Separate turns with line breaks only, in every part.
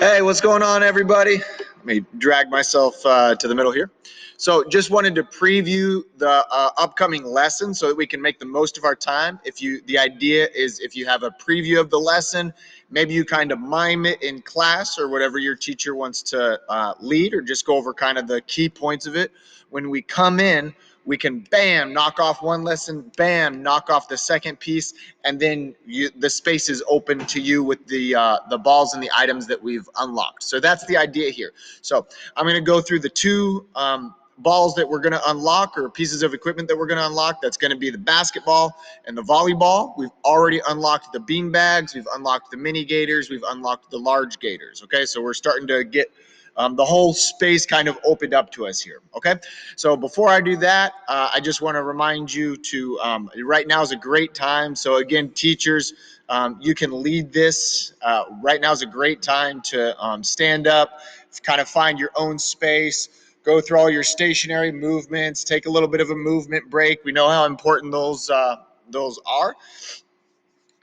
Hey, what's going on, everybody? Let me drag myself to the middle here. So, just wanted to preview the upcoming lesson so that we can make the most of our time. The idea is if you have a preview of the lesson, maybe you kind of mime it in class or whatever your teacher wants to lead, or just go over kind of the key points of it. When we come in, we can bam knock off one lesson, bam knock off the second piece, and then the space is open to you with the balls and the items that we've unlocked. So that's the idea here. So I'm going to go through the two balls that we're going to unlock, or pieces of equipment that we're going to unlock. That's going to be the basketball and the volleyball. We've already unlocked the bean bags, we've unlocked the mini gators, we've unlocked the large gators. Okay, so we're starting to get the whole space kind of opened up to us here. Okay, so before I do that, I just want to remind you to right now is a great time. So again, teachers, you can lead this. Right now is a great time to stand up, kind of find your own space, go through all your stationary movements, take a little bit of a movement break. We know how important those are.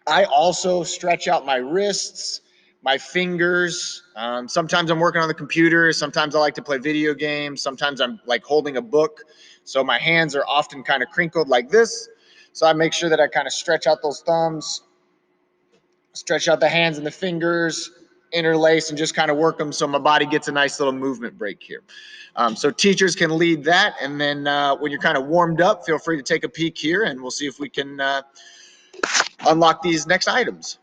I also stretch out my wrists, my fingers. Sometimes I'm working on the computer. Sometimes I like to play video games. Sometimes I'm like holding a book. So my hands are often kind of crinkled like this. So I make sure that I kind of stretch out those thumbs, stretch out the hands and the fingers, interlace, and just kind of work them so my body gets a nice little movement break here. So teachers can lead that. And then when you're kind of warmed up, feel free to take a peek here and we'll see if we can unlock these next items.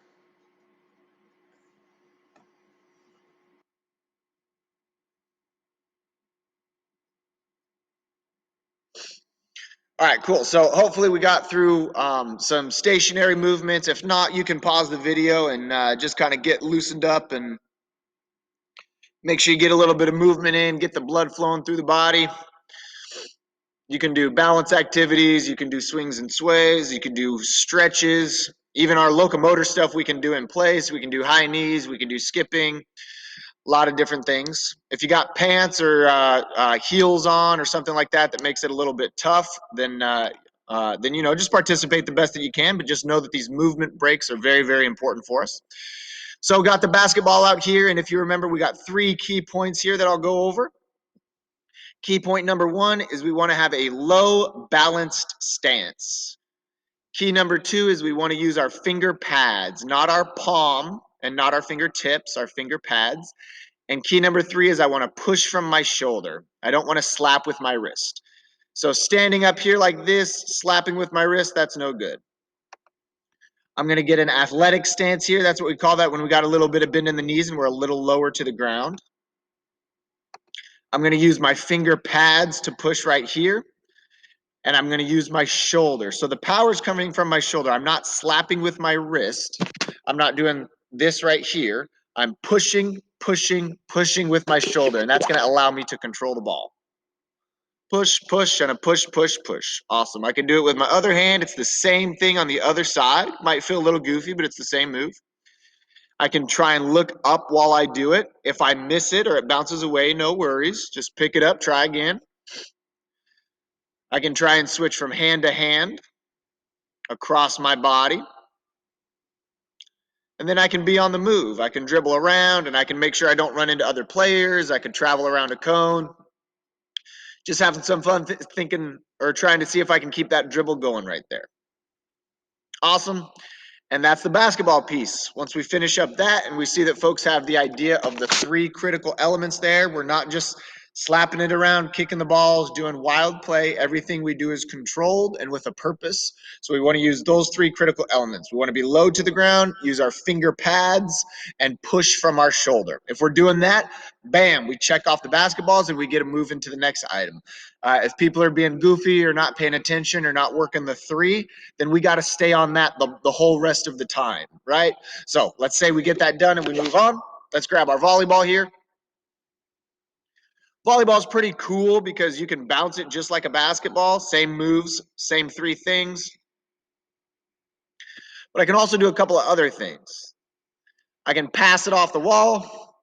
All right, cool. So hopefully we got through some stationary movements. If not, you can pause the video and just kind of get loosened up and make sure you get a little bit of movement in, get the blood flowing through the body. You can do balance activities, you can do swings and sways, you can do stretches. Even our locomotor stuff we can do in place. We can do high knees, we can do skipping, a lot of different things. If you got pants or heels on or something like that that makes it a little bit tough, then just participate the best that you can. But just know that these movement breaks are very, very important for us. So got the basketball out here, and if you remember, we got 3 key points here that I'll go over. Key point number 1 is we want to have a low balanced stance. Key number 2 is we want to use our finger pads, not our palm and not our fingertips, our finger pads. And key number 3 is I want to push from my shoulder. I don't want to slap with my wrist. So standing up here like this, slapping with my wrist, that's no good. I'm going to get an athletic stance here. That's what we call that when we got a little bit of bend in the knees and we're a little lower to the ground. I'm going to use my finger pads to push right here. And I'm going to use my shoulder. So the power is coming from my shoulder. I'm not slapping with my wrist. I'm not doing this right here. I'm pushing, pushing, pushing with my shoulder. And that's going to allow me to control the ball. Push, push, and a push, push, push. Awesome. I can do it with my other hand. It's the same thing on the other side. Might feel a little goofy, but it's the same move. I can try and look up while I do it. If I miss it or it bounces away, no worries. Just pick it up, try again. I can try and switch from hand to hand across my body. And then I can be on the move. I can dribble around and I can make sure I don't run into other players. I can travel around a cone. Just having some fun thinking or trying to see if I can keep that dribble going right there. Awesome. And that's the basketball piece. Once we finish up that and we see that folks have the idea of the 3 critical elements there, we're not just slapping it around, kicking the balls, doing wild play. Everything we do is controlled and with a purpose. So we want to use those 3 critical elements. We want to be low to the ground, use our finger pads, and push from our shoulder. If we're doing that, bam, we check off the basketballs and we get to move into the next item. If people are being goofy or not paying attention or not working the 3, then we got to stay on that the whole rest of the time, right? So let's say we get that done and we move on. Let's grab our volleyball here. Volleyball is pretty cool because you can bounce it just like a basketball. Same moves, same 3 things. But I can also do a couple of other things. I can pass it off the wall,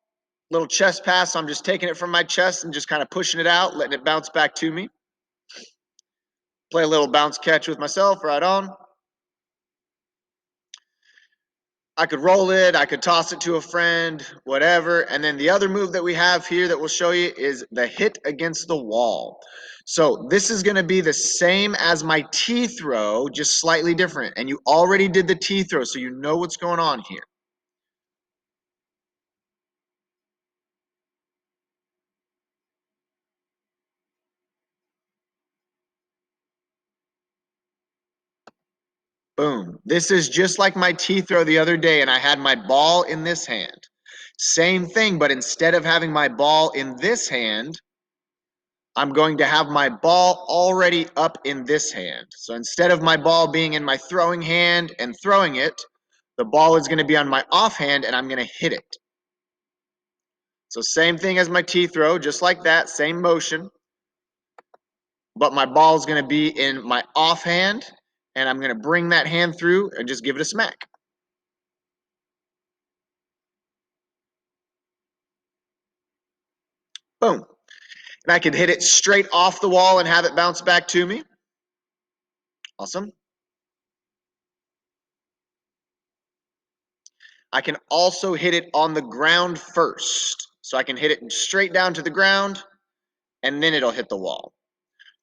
little chest pass. So I'm just taking it from my chest and just kind of pushing it out, letting it bounce back to me. Play a little bounce catch with myself right on. I could roll it, I could toss it to a friend, whatever. And then the other move that we have here that we'll show you is the hit against the wall. So this is going to be the same as my T throw, just slightly different. And you already did the T throw, so you know what's going on here. Boom. This is just like my T throw the other day, and I had my ball in this hand. Same thing, but instead of having my ball in this hand, I'm going to have my ball already up in this hand. So instead of my ball being in my throwing hand and throwing it, the ball is going to be on my offhand and I'm going to hit it. So same thing as my T throw, just like that, same motion. But my ball is going to be in my offhand and I'm going to bring that hand through and just give it a smack. Boom. And I can hit it straight off the wall and have it bounce back to me. Awesome. I can also hit it on the ground first. So I can hit it straight down to the ground and then it'll hit the wall.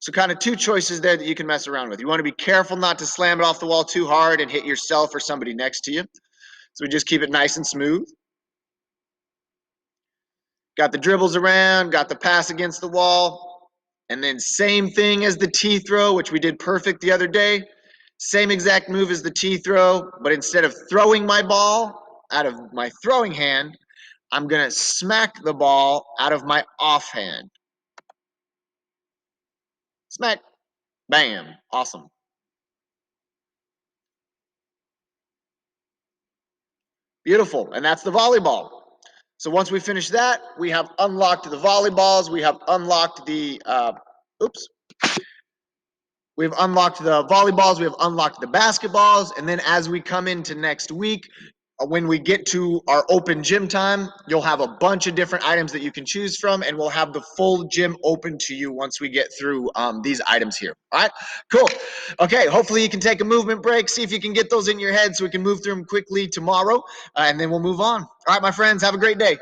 So kind of two choices there that you can mess around with. You want to be careful not to slam it off the wall too hard and hit yourself or somebody next to you. So we just keep it nice and smooth. Got the dribbles around, got the pass against the wall, and then same thing as the T throw, which we did perfect the other day. Same exact move as the T throw, but instead of throwing my ball out of my throwing hand, I'm going to smack the ball out of my offhand. Smack. Bam. Awesome. Beautiful. And that's the volleyball. So once we finish that, we have unlocked the volleyballs. We have unlocked the, we've unlocked the volleyballs. We have unlocked the basketballs. And then as we come into next week, when we get to our open gym time, you'll have a bunch of different items that you can choose from, and we'll have the full gym open to you once we get through these items here. All right, cool. Okay, hopefully you can take a movement break, see if you can get those in your head so we can move through them quickly tomorrow, and then we'll move on. All right, my friends, have a great day.